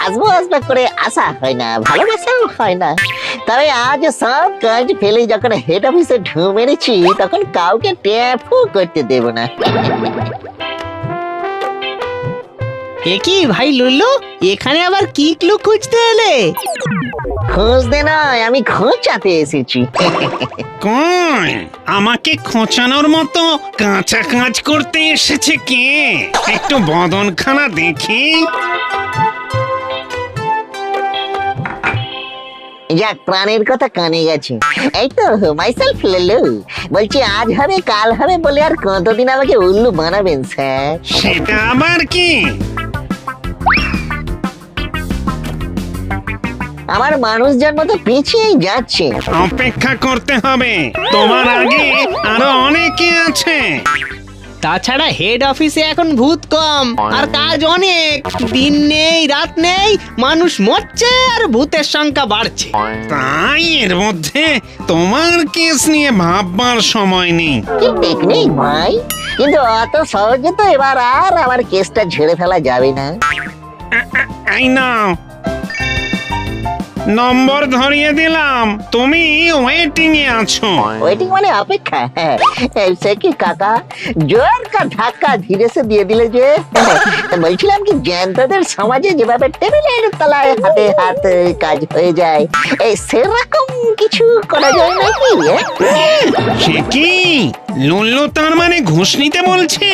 আসবো আসবো করে আসা হয় না, ভালোবাসাও হয় না। তবে আজ সব কাজ ফেলে যখন হেড অফিসে ঢু মেরেছি, তখন কাউকে ট্যাপও করতে দেব না। কি ভাই লুল্লু, এখানে আবার কি ক্লু খুঁজতে এলে? খুঁজতে নয়, আমি খোঁচাতে এসেছি। কই আমাকে খোঁচানোর মতো কাঁচা কাজ করতে এসেছে কে? একটু বদনখানা দেখি। যাক, প্রাণের কথা কানে গেছে। এই তো মাইসেলফ লুল্লু, বলছি আজ হবে কাল হবে বলে আর কতদিন আমাকে উল্লু বানাবেন স্যার? সেটা আবার কি? আমার মানুষজন মতো পিছিয়েই যাচ্ছে। অপেক্ষা করতে হবে, তোমার আগে আরো অনেকে আছে। তাছাড়া হেড অফিসে এখন ভূত কম আর কাজ অনেক। দিন নেই রাত নেই, মানুষ মরছে আর ভূতের সংখ্যা বাড়ছে। তাই এর মধ্যে তোমার কেস নিয়ে ভাববার সময় নেই। কি টেকনিক ভাই! কিন্তু অত সহজে তো এবার আর আমার কেসটা ঝেড়ে ফেলা যাবে না। এই নাও, নম্বর ধরিয়ে দিলাম, তুমি ওয়েটিং এ আছো। ওয়েটিং মানে অপেক্ষা? সে কি কাকা, জোর কা ধাক্কা ধীরে সে দিয়ে দিলে যে। বলছিলাম কি, জ্যান্তদের সমাজে যেভাবে টেবিলের তলায় হাতে হাত কাজ হয়ে যায়, এই সেরকম কিছু করা যায় নাকি? সে কি লুল্লু তার মানে ঘুষ নিতে বলছে?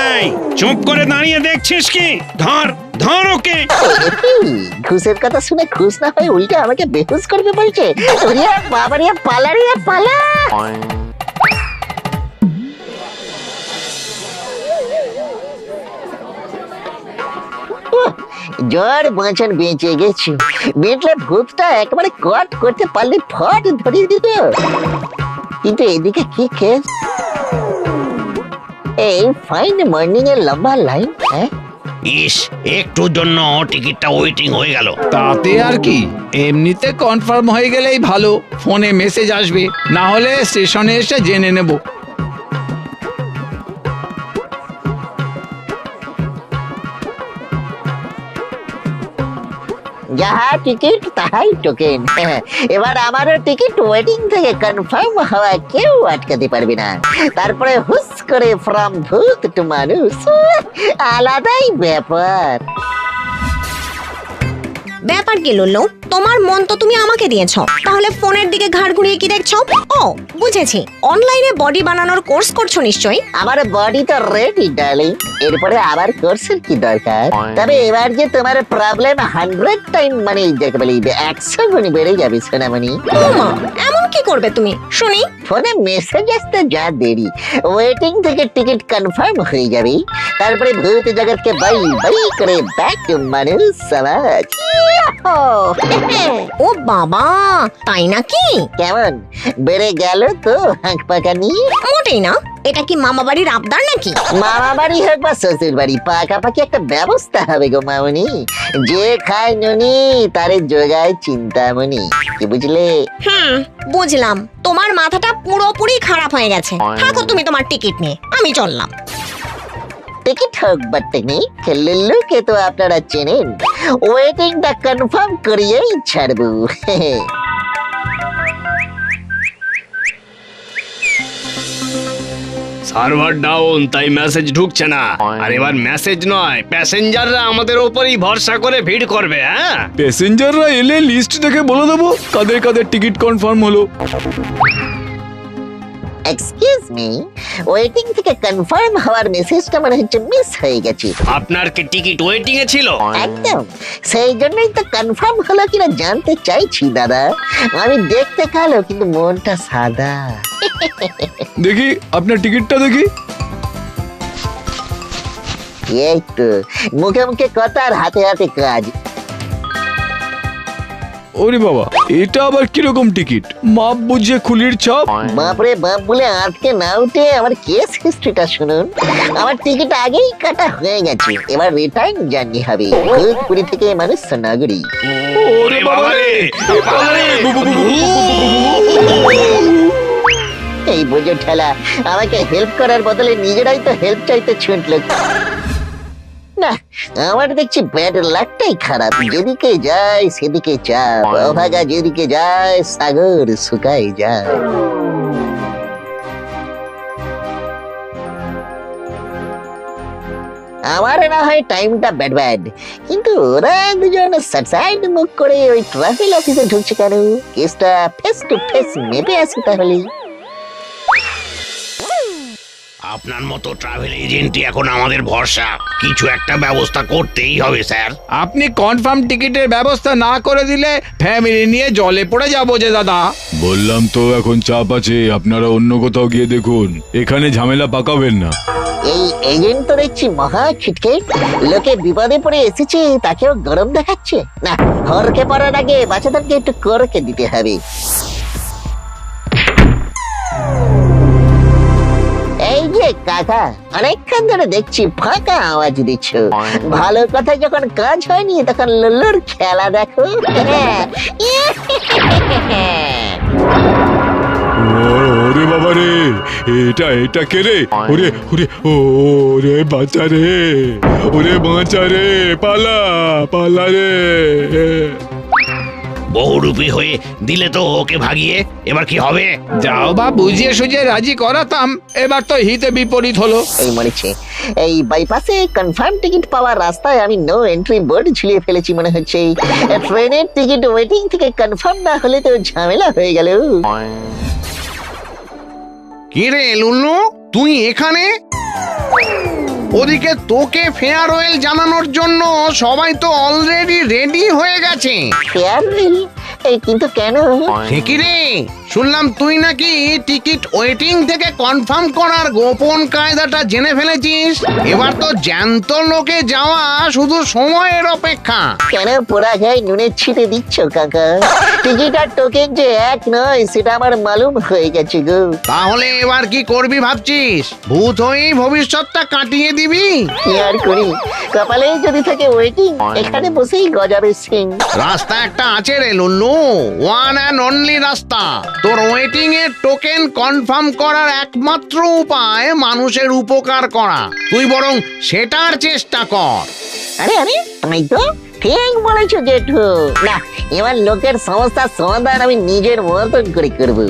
এই চুপ করে দাঁড়িয়ে দেখছিস কি? ধর ধর ওকে। ঘুষের কথা শুনে খুশ না হয়ে উল্টে আমাকে বেহুশ করবে বলছে। ওরে বাবা রে, পালা রে পালা! জ্বর বাঁচান বেঁচে গেছি। বেঁচলে ভূতটা একেবারে কট করতে পারলে ফট ধরিয়ে দিত। কিন্তু এদিকে কি কেস? এই ফাইন মর্নিং এর লম্বা লাইন। ইস, একটুর জন্য টিকিটটা ওয়েটিং হয়ে গেল। তাতে আর কি, এমনিতে কনফার্ম হয়ে গেলেই ভালো। ফোনে মেসেজ আসবে, না হলে স্টেশনে এসে জেনে নেব। যাহা টিকিট তাহাই টোকেন। এবার আমারও টিকিট ওয়েটিং থেকে কনফার্ম হওয়া কেউ আটকাতে পারবে না। তারপরে হুস করে ফ্রম ভূত টু মানুষ, আলাদাই ব্যাপার। ব্যাপার কি লুল্লু, তোমার মন তো তুমি আমাকে দিয়েছো, তাহলে ফোনের দিকে ঘাড় ঘুরিয়ে কি দেখছো? ও বুঝেছি, অনলাইনে বডি বানানোর কোর্স করছো নিশ্চয়ই। আমার বডি তো রেডি ডার্লিং, এরপরে আবার কোর্সের কি দরকার? তবে এবার যে তোমার প্রবলেম 100 টাইম, মানে যাকে বলি 100 গুণ বেড়ে যাবে সোনামণি। ওমা, এমন কি করবে তুমি শুনি? ফোনে মেসেজ আসতে যা দেরি, ওয়েটিং থেকে টিকিট কনফার্ম হয়ে যাবে। তারপরে ভূত জগৎকে বাই বাই করে ব্যাক টু মানুষ সমাজ। ও বাবা, তাই নাকি? কেমন বেড়ে গেল তো হাঁক পাকানি? মোটেই না। এটা কি মামা বাড়ির আবদার নাকি? মামা বাড়ি হোক বা শ্বশুর বাড়ি, পাকাপাকি একটা ব্যবস্থা হবে গো মামনি। যে খায় নুনি তারে যোগায় চিন্তামণি, কি বুঝলে? বুঝলাম। তোমার মাথাটা পুরোপুরি খারাপ হয়ে গেছে। থাকো তুমি তোমার টিকিট নিয়ে, আমি চললাম। টিকিট হোক বা টেকনিক, লুল্লুকে তো আপনারা চেনেন। ওয়েটিংটা কনফার্ম করিয়েই ছাড়বো। সার্ভার ডাউন, তাই মেসেজ ঢুকছে না। আর এবার মেসেজ নয়, প্যাসেঞ্জাররা আমাদের উপরই ভরসা করে ভিড় করবে। হ্যাঁ, প্যাসেঞ্জাররা এলে লিস্ট দেখে বলে দেবো কাদের কাদের টিকিট কনফার্ম হলো। এক্সকিউজ মি, ওয়েটিং থেকে কনফার্ম হওয়ার মেসেজটা মনে হচ্ছে মিস হয়ে গেছে। আপনার কি টিকিট ওয়েটিং এ ছিল? একদম, সেই জন্যই তো কনফার্ম হলো কিনা জানতে চাইছি দাদা। আমি দেখতে কালো কিন্তু মনটা সাদা। দেখি আপনার টিকিটটা দেখি। এই তো মুখে মুখে কথা আর হাতে হাতে কাজ। ওরে বাবা, এটা আবার কিরকম টিকিট? মাপ বুঝে খুলির ছাপ। বাপরে বাপ বলে আটকে না উঠে আমার কেস হিস্ট্রিটা শুনুন। আমার টিকিট আগেই কাটা হয়ে গেছে, এবার রিটার্ন জার্নি হবে ভূতপুরি থেকে মানুষ সোনাগুড়ি। ওরে বাবা রে, এই বোঝো ঠেলা আমাকে হেল্প করার বদলে নিজেরাই তো হেল্প চাইতে ছুটলো। না, আমার দেখছি ব্যাড লাকটাই খারাপ। যেদিকে যায় সেদিকে চাপ, অভাগা যেদিকে যায় সাগর শুকাই যায়। আমার না হয় টাইমটা ব্যাড ব্যাড, কিন্তু ওরা দুজন সাইড মুখ করে ওই ট্রাফিক অফিসে ঢুকছে কেন? কেসটা ফেস টু ফেস মেপে আসি তাহলে। আপনার মতো ট্রাভেল এজেন্টই এখন আমাদের ভরসা। কিছু একটা ব্যবস্থা করতেই হবে স্যার। আপনি কনফার্ম টিকিটের ব্যবস্থা না করে দিলে ফ্যামিলি নিয়ে জলে পড়ে যাবো যে দাদা। বললাম তো এখন চাপ আছে, আপনারা অন্য কোথাও গিয়ে দেখুন, এখানে ঝামেলা পাকাবেন না। এই এজেন্ট তো দেখছি মহা ছিটকে, লোকে বিপদে পড়ে এসেছে তাকেও গরম দেখাচ্ছে। না, হরকে পড়ার আগে বাচ্চাদেরকে একটু করকে দিতে হবে। এই যে কাকা, অনেকক্ষণ ধরে দেখছি ফাঁকা আওয়াজ দিচ্ছ। ভালো কথা যখন কাজ হয়নি তখন লুল্লুর খেলা দেখো। ওরে বাবা রে, এটা কে রে? ওরে ওরে ওরে বাঁচা রে, ওরে বাঁচা রে, পালা পালা রে। বহুরূপী হয়ে দিলে তো ওকে ভাগিয়ে, এবার কি হবে? যাও বা বুঝিয়ে সুঝিয়ে রাজি করাতাম, এবার তো হিতে বিপরীত হলো। এই মরেছে, এই বাইপাসে কনফার্ম টিকিট পাওয়ার রাস্তায় আমি নো এন্ট্রি বোর্ড ঝুলিয়ে ফেলেছি মনে হচ্ছে। ট্রেনের টিকিট ওয়েটিং থেকে কনফার্ম না হলে তো ঝামেলা হয়ে গেল। কি রে লুল্লু, তুই এখানে? ওদিকে তোকে ফেয়ারওয়েল জানানোর জন্য সবাই তো অলরেডি রেডি হয়ে গেছে। ফেয়ারওয়েল? এই কিন্তু কেন? সে কি রে, শুনলাম তুই নাকি টিকিট ওয়েটিং থেকে কনফার্ম করার গোপন কায়দাটা জেনে ফেলেছিস। এবার তো জ্যান্ত লোকে যাওয়া শুধু সময়ের অপেক্ষা। কেন পোড়া গায়ে নুনের ছিটে দিচ্ছ কাকা? টিকিট আর টোকেন যে এক নয় সেটা আমার মালুম হয়ে গেছে গো। তাহলে এবার কি করবি ভাবছিস? ভূত হয়েই ভবিষ্যৎটা কাটিয়ে দিবি? কি আর করি, কপালে যদি থাকে ওয়েটিং, এখানে বসেই গজাবে সিং। রাস্তা একটা আছে রে লুল্লু, ওয়ান অ্যান্ড অনলি রাস্তা। তোর ওয়েটিং এর টোকেন কনফার্ম করার একমাত্র উপায় মানুষের উপকার করা। তুই বরং সেটার চেষ্টা কর। আরে আরে, তাই তো ঠিক বলেছো জেঠু। না, এবার লোকের সমস্যার সমাধান আমি নিজের মতন করে করবো।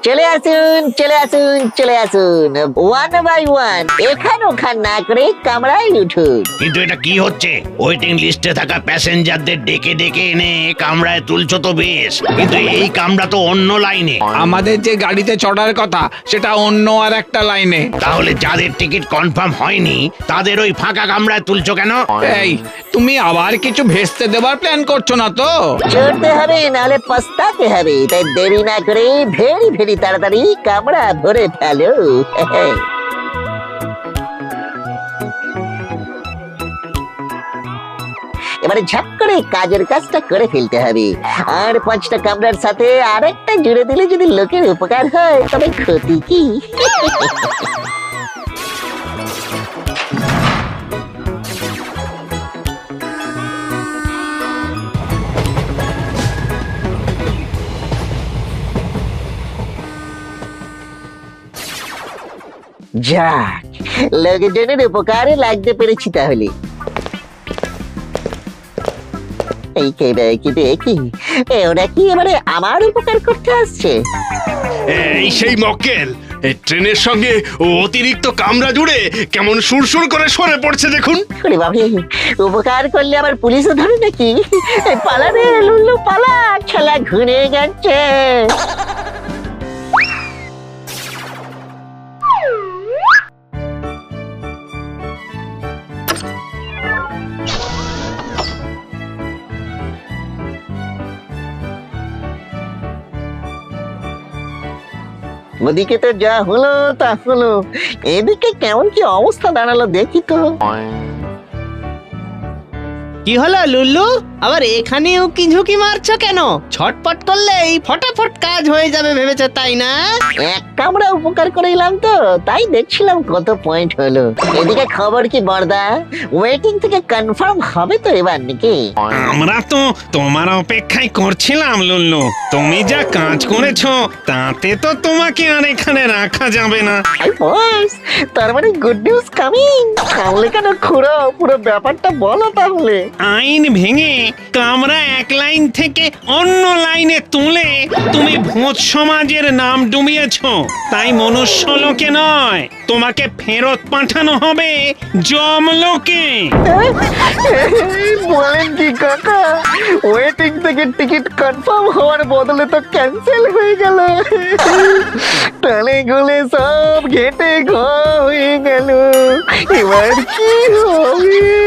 চলে আসুন চলে আসুন চলে আসুন, ওয়ান বাই ওয়ান, এখান ওখান না করে কামরায় উঠুন। কিন্তু এটা কি হচ্ছে? ওয়েটিং লিস্টে থাকা প্যাসেঞ্জারদের ডেকে ডেকে এনে কামরায় তুলছো তো বেশ, কিন্তু এই কামরা তো অন্য লাইনে। আমাদের যে গাড়িতে চড়ার কথা সেটা অন্য আর একটা লাইনে। তাহলে যাদের টিকিট কনফার্ম হয়নি তাদের ওই ফাঁকা কামরায় তুলছো কেন? এই, তুমি আবার কিছু ভেস্তে দেবার প্ল্যান করছো না তো? চড়তে হবে নাহলে পস্তাতে হবে, তাই দেরি না করে ভেরি ভেরি তাড়াতাড়ি কামরা ভরে ফেলো। এবারে ঝাপ করে কাজের কাজটা করে ফেলতে হবে। আর 5টা কামরার সাথে আরেকটা জুড়ে দিলে যদি লোকের উপকার হয় তবে ক্ষতি কি? যাক, লোকজনের উপকারে লাগতে পেরেছি তাহলে। এই কে রে, কি রে, কি ওরা কি এবারে আমার উপকার করতে আসছে? এই সেই মক্কেল, এই ট্রেনের সঙ্গে অতিরিক্ত কামরা জুড়ে কেমন সুরসুর করে সরে পড়ছে দেখুন। ওরে বাবা, উপকার করলে আবার পুলিশও ধরে নাকি? এই পালা রে লুল্লু পালা, খেলা ঘুরে গেছে। ওদিকে তো যা হলো তা হলো, এদিকে কেমন কি অবস্থা দাঁড়ালো দেখি তো। কি হলো লুল্লু? আবার এখানেও কি ঝুঁকি মারছো কেন? ছটপট করলেই ফটাফট কাজ হয়ে যাবে ভেবেছো, তাই না? এক কামড়া উপকার করে এলাম তো, তাই দেখছিলাম কত পয়েন্ট হলো। এদিকে খবর কি বর্দা, ওয়েটিং থেকে কনফার্ম হবে তো এবার নাকি? আমরা তো তোমার অপেক্ষায় করছিলাম লুল্লু। তুমি যা কাজ করেছো তাতে তো তোমাকে আর এখানে রাখা যাবে না। আই বস, তার মানে গুড নিউজ কামিং। কামলে কেন খুড়ো, পুরো ব্যাপারটা বলো তাহলে। আইন ভেঙে কামরা এক লাইন থেকে অন্য লাইনে তুলে তুমি ভূত সমাজের নাম ডুবিয়েছো। তাই মনুষ্য লোকে নয়, তোমাকে ফেরত পাঠানো হবে যমলোকে। বলেন কি কাকা, ওয়েটিং থেকে টিকিট কনফার্ম হওয়ার বদলে তো ক্যান্সেল হয়ে গেল। টালে গুলে সব ঘেটে ঘ হয়ে গেল, এবার কি হবে?